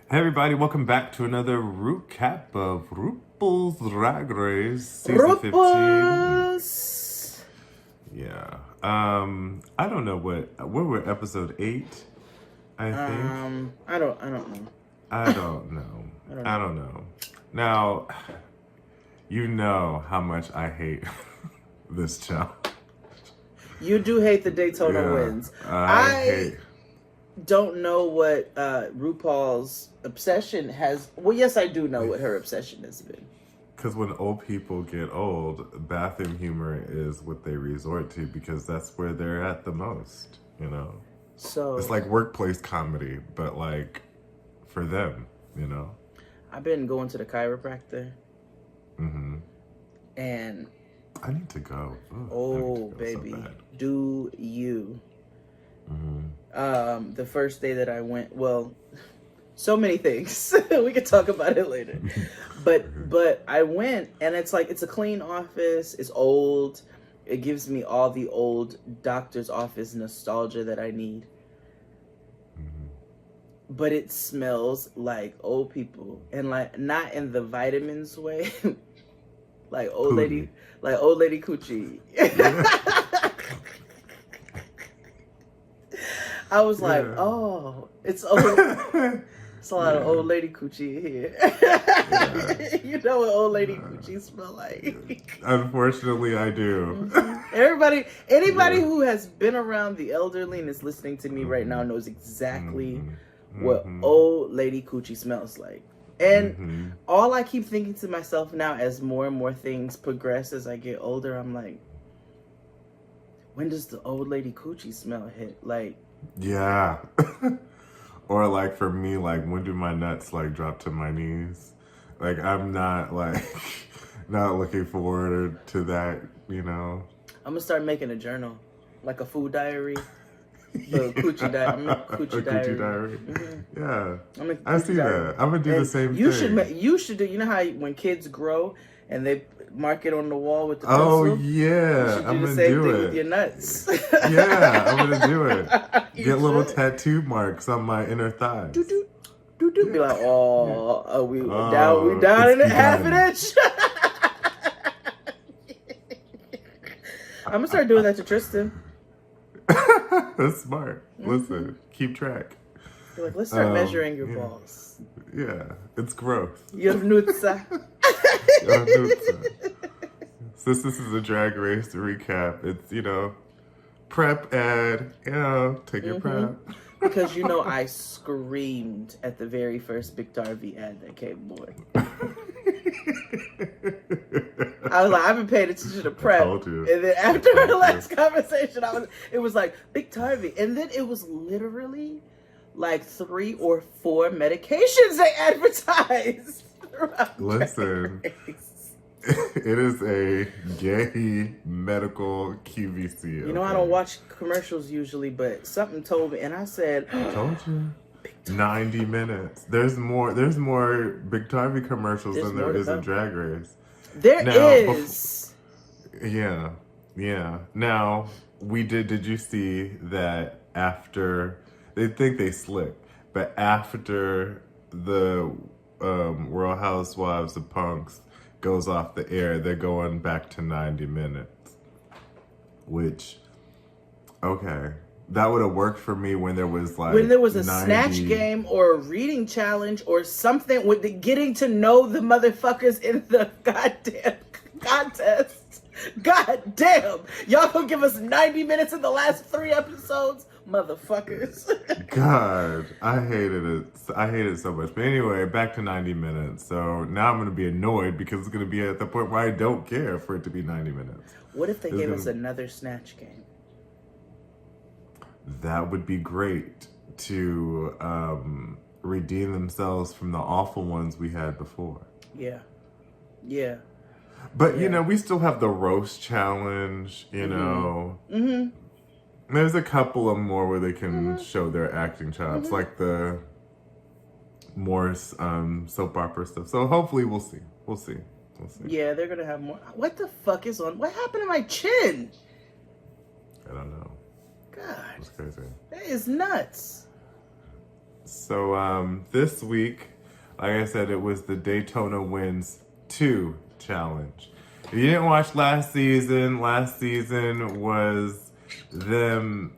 Hey everybody, welcome back to another RuCap of RuPaul's Drag Race season 15. RuPaul's. Yeah. I don't know where we're episode 8, I think. I don't know. I don't know. Now, you know how much I hate this challenge. You do hate the Daytona wins. I don't know what RuPaul's obsession has. Well, yes, I do know what her obsession has been. Because when old people get old, bathroom humor is what they resort to because that's where they're at the most, you know? So it's like workplace comedy, but like for them, you know? I've been going to the chiropractor. Mm-hmm. And I need to go. Oh, baby. So do you? Mm-hmm. The first day that I went, well, so many things. We could talk about it later. But I went, and it's like, it's a clean office. It's old. It gives me all the old doctor's office nostalgia that I need. Mm-hmm. But it smells like old people, and like not in the vitamins way. Like old lady coochie. I was like, oh, it's old. It's a lot of old lady coochie here. You know what old lady coochie smell like? Unfortunately, I do. Mm-hmm. Anybody who has been around the elderly and is listening to me right now knows exactly what old lady coochie smells like. And all I keep thinking to myself now, as more and more things progress as I get older, I'm like, when does the old lady coochie smell hit? Like, yeah. Or like for me, like when do my nuts like drop to my knees? Like I'm not like not looking forward to that, you know. I'm gonna start making a journal, like a food diary. The coochie diary. I'm gonna coochie diary. Mm-hmm. Yeah, I see that. I'm gonna do the same thing. You should do. You know how when kids grow and they mark it on the wall with the pencil? Oh yeah, I'm gonna do it with your nuts. Yeah, I'm gonna do it. Get little tattoo marks on my inner thighs. Be like, oh, we down in half an inch. I'm gonna start doing that to Tristan. That's smart. Listen, keep track. You're like, let's start measuring your balls. Yeah, it's growth. Your nutsa. Since this is a Drag Race recap, it's, you know, prep ad, you know, take your prep. Because, you know, I screamed at the very first Big Darby ad that came on. I was like, I've been paying attention to prep. And then after our last conversation, it was like, Big Darby. And then it was literally like 3 or 4 medications they advertised. Listen, it is a gay medical QVC. You know, I don't watch commercials usually, but something told me, and I said, I told you. 90 minutes. There's more Big Tarvey commercials than there is in Drag Race. There is. Yeah. Now, did you see that after, they think they slipped, but after the Real Housewives of Punks goes off the air, they're going back to 90 minutes. Which, okay. That would have worked for me when there was like a snatch game or a reading challenge or something with the getting to know the motherfuckers in the goddamn contest. God damn. Y'all gonna give us 90 minutes in the last 3 episodes? Motherfuckers. God, I hated it. I hate it so much. But anyway, back to 90 minutes. So now I'm going to be annoyed because it's going to be at the point where I don't care for it to be 90 minutes. What if they gave us another snatch game? That would be great to redeem themselves from the awful ones we had before. Yeah. But, you know, we still have the roast challenge, you know. There's a couple of more where they can show their acting chops, like the more soap opera stuff. So hopefully we'll see. Yeah, they're going to have more. What the fuck is on? What happened to my chin? I don't know. God. That's crazy. That is nuts. So this week, like I said, it was the Daytona Wins 2 challenge. If you didn't watch last season was them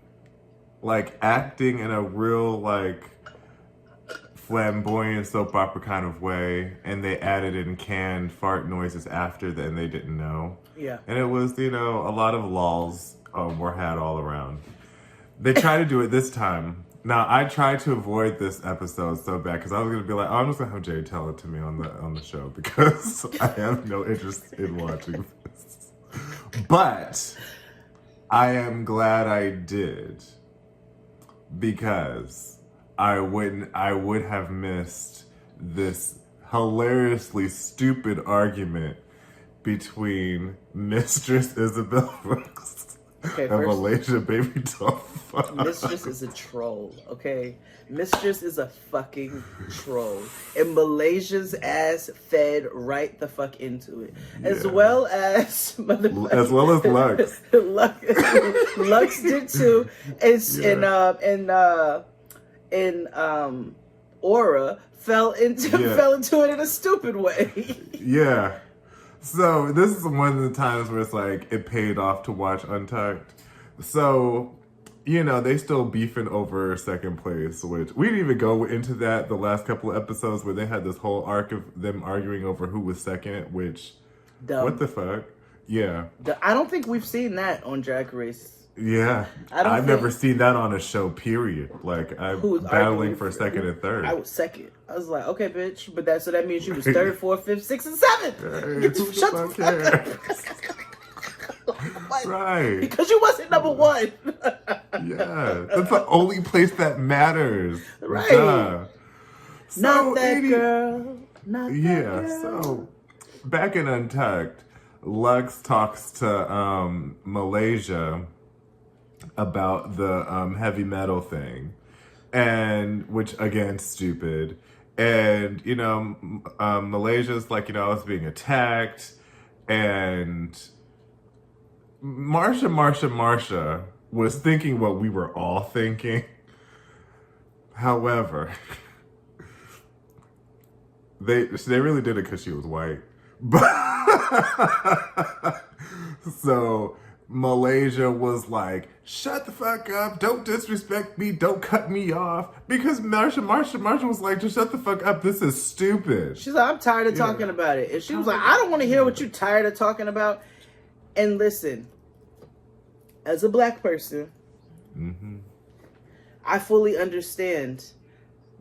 like acting in a real like flamboyant soap opera kind of way, and they added in canned fart noises after that, and they didn't know. Yeah. And it was, a lot of lols were had all around. They tried to do it this time. Now, I tried to avoid this episode so bad because I was going to be like, oh, I'm just going to have Jade tell it to me on the show because I have no interest in watching this. But I am glad I did because I would have missed this hilariously stupid argument between Mistress Isabel Brooks and Malaysia Baby Doll. Mistress is a troll, okay? Mistress is a fucking troll. And Malaysia's ass fed right the fuck into it. As well as Lux. Lux did too. And Aura fell into it in a stupid way. Yeah. So this is one of the times where it's like it paid off to watch Untucked. So, they still beefing over second place, which we didn't even go into that the last couple of episodes where they had this whole arc of them arguing over who was second, which dumb. What the fuck? Yeah. I don't think we've seen that on Drag Race. Yeah, I've never seen that on a show, period. Like, I'm battling for second and third. I was second. I was like, okay, bitch. But that means you was third, fourth, fifth, sixth, and seventh. Shut the fuck up. Right. Because you wasn't number one. Yeah, that's the only place that matters. Right. So, not that girl. Not that girl. So back in Untucked, Lux talks to Malaysia about the heavy metal thing, and which again stupid, and Malaysia's like, I was being attacked, and Marsha was thinking what we were all thinking. However, they really did it because she was white, but so Malaysia was like, shut the fuck up, don't disrespect me, don't cut me off. Because Marsha was like, just shut the fuck up, this is stupid. She's like, I'm tired of talking about it. And she was like, I don't want to hear what you're tired of talking about. And listen, as a black person, I fully understand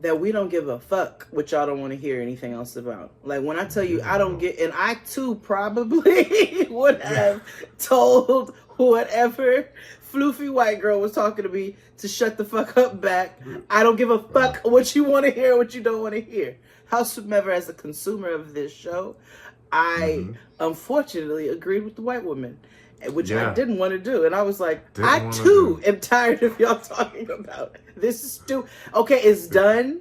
that we don't give a fuck what y'all don't want to hear anything else about. Like, when I tell you I don't get, and I too probably would have told whatever floofy white girl was talking to me to shut the fuck up back. I don't give a fuck what you want to hear, what you don't want to hear. Howsoever, as a consumer of this show, I unfortunately agreed with the white woman, which I didn't want to do. And I was like, I too am tired of y'all talking about it. This is stupid. Okay, it's done.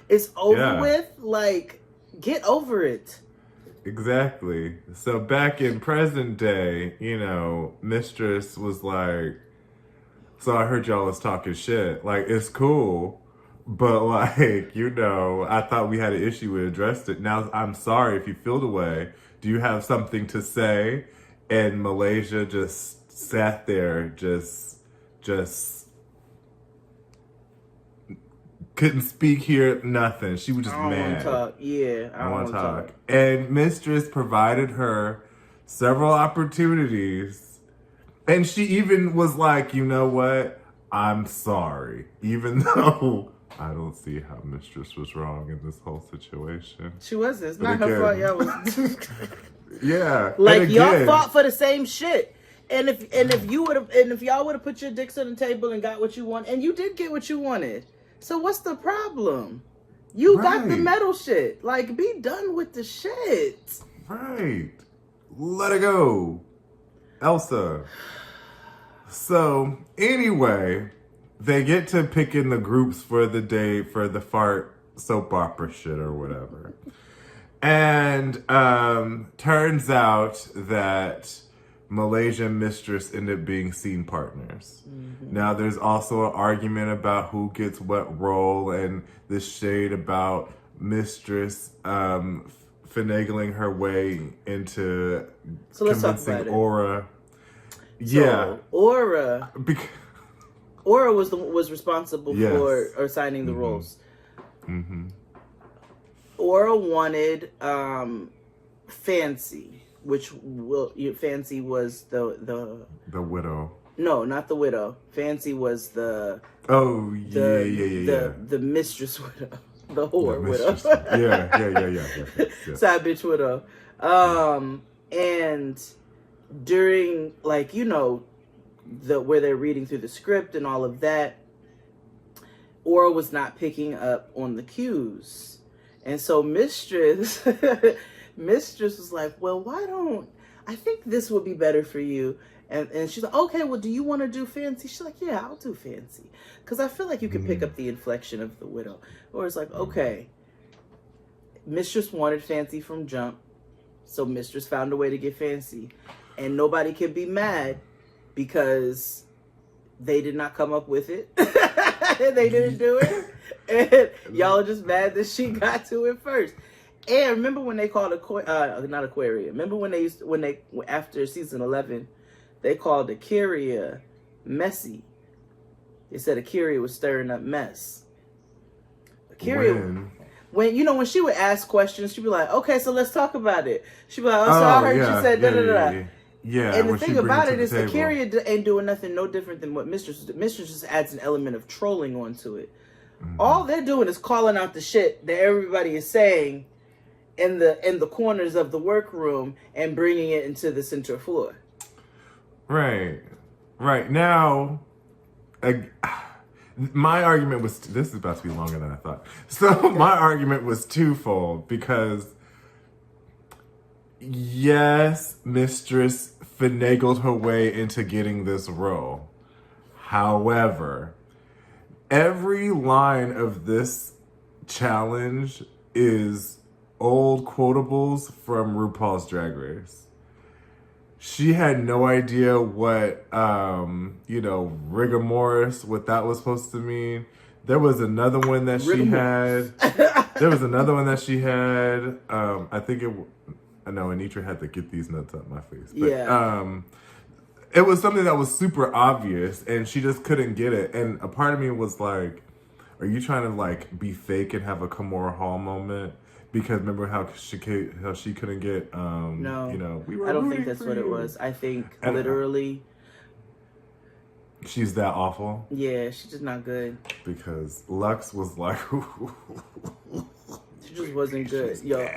It's over with. Like, get over it. Exactly. So back in present day, Mistress was like, so I heard y'all was talking shit. Like, it's cool, but like, I thought we had an issue. We addressed it. Now, I'm sorry if you feel the way. Do you have something to say? And Malaysia just sat there, just couldn't speak here, nothing. She was just mad. I don't want to talk. Yeah, I don't want to talk. And Mistress provided her several opportunities. And she even was like, you know what? I'm sorry. Even though I don't see how Mistress was wrong in this whole situation. She wasn't. It's not her fault. Y'all was... Yeah. Like, y'all fought for the same shit. And if y'all would have put your dicks on the table and got what you want, and you did get what you wanted. So what's the problem? You got the metal shit. Like, be done with the shit. Right. Let it go. Elsa. So, anyway, they get to pick in the groups for the day for the fart soap opera shit or whatever. And turns out that Malaysia and Mistress end up being scene partners. Now there's also an argument about who gets what role, and this shade about Mistress finagling her way into convincing Aura. So, Aura was responsible for assigning the roles. Aura wanted Fancy, Fancy was the widow. No, not the widow. Fancy was the mistress widow, the whore widow. Yeah. Side bitch widow. And during where they're reading through the script and all of that, Aura was not picking up on the cues, and so Mistress was like, well, I think this would be better for you. And she's like, okay, well, do you want to do Fancy? She's like, yeah, I'll do Fancy. Because I feel like you can pick up the inflection of the widow. Or it's like, okay, Mistress wanted Fancy from jump. So Mistress found a way to get Fancy. And nobody can be mad because they did not come up with it. They didn't do it. And y'all are just mad that she got to it first. And remember when they called not Aquaria. Remember when after season 11, they called Aquaria messy. They said Aquaria was stirring up mess. Aquaria, when she would ask questions, she'd be like, "Okay, so let's talk about it." She'd be like, "Oh, so I heard you said da da da." Yeah. And the thing about it is, Aquaria ain't doing nothing no different than what Mistress did. Mistress just adds an element of trolling onto it. All they're doing is calling out the shit that everybody is saying in the corners of the workroom and bringing it into the center floor. Right. Now, my argument was, this is about to be longer than I thought. So my argument was twofold, because yes, Mistress finagled her way into getting this role. However, every line of this challenge is old quotables from RuPaul's Drag Race. She had no idea what, rigor mortis, what that was supposed to mean. There was another one that she had. I think Anitra had to get these nuts up my face. But, it was something that was super obvious, and she just couldn't get it. And a part of me was like, are you trying to be fake and have a Kimora Hall moment? Because remember how she couldn't get no. We were I don't think that's what it was. I think literally she's that awful. Yeah, she's just not good. Because Lux was like she just wasn't good. Yo,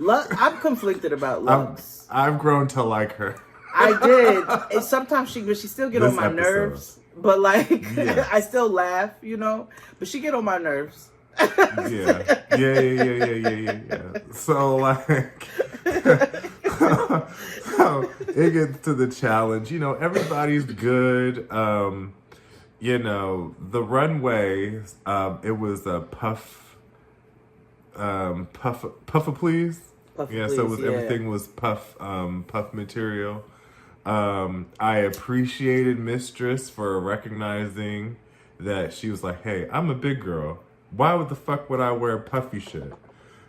I'm conflicted about Lux. I've grown to like her. I did. And sometimes she still get on my nerves. But I still laugh, But she get on my nerves. Yeah. So so it gets to the challenge. Everybody's good. The runway. It was a puff. Puffa please. So it was everything was puff material. I appreciated Mistress for recognizing that she was like, hey, I'm a big girl. Why the fuck would I wear puffy shit?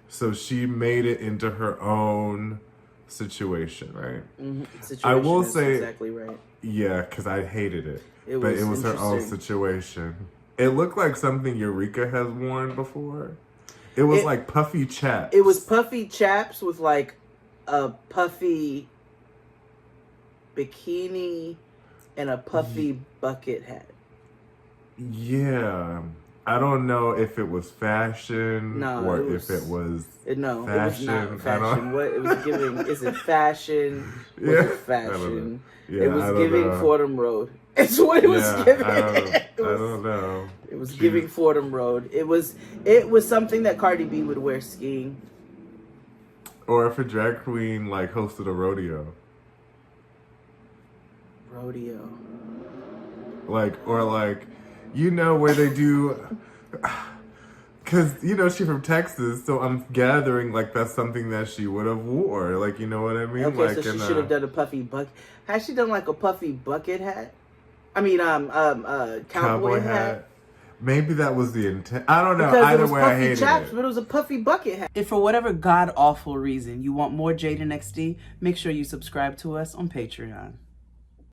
So she made it into her own situation, right? I will say exactly right. Yeah, because I hated it. It was her own situation. It looked like something Eureka has worn before. It was like puffy chaps. It was puffy chaps with a puffy bikini and a puffy bucket hat. Yeah. I don't know if it was fashion or if it was no, fashion. It was not fashion. What it was giving? Is it fashion? Was it fashion? It was giving Fordham Road. It's what it was giving. I don't know. It was giving Fordham Road. It was something that Cardi B would wear skiing. Or if a drag queen hosted a rodeo. Rodeo. Where they do, Because, you know, she's from Texas, so I'm gathering, like, that's something that she would have wore. Like, you know what I mean? Okay, like, so she should have done a puffy bucket. Has she done, like, a puffy bucket hat? I mean, cowboy hat? Maybe that was the intent. I don't know. Because Either it was way, I puffy hated chaps, it. but it was a puffy bucket hat. If for whatever god-awful reason you want more Jade and XD, make sure you subscribe to us on Patreon.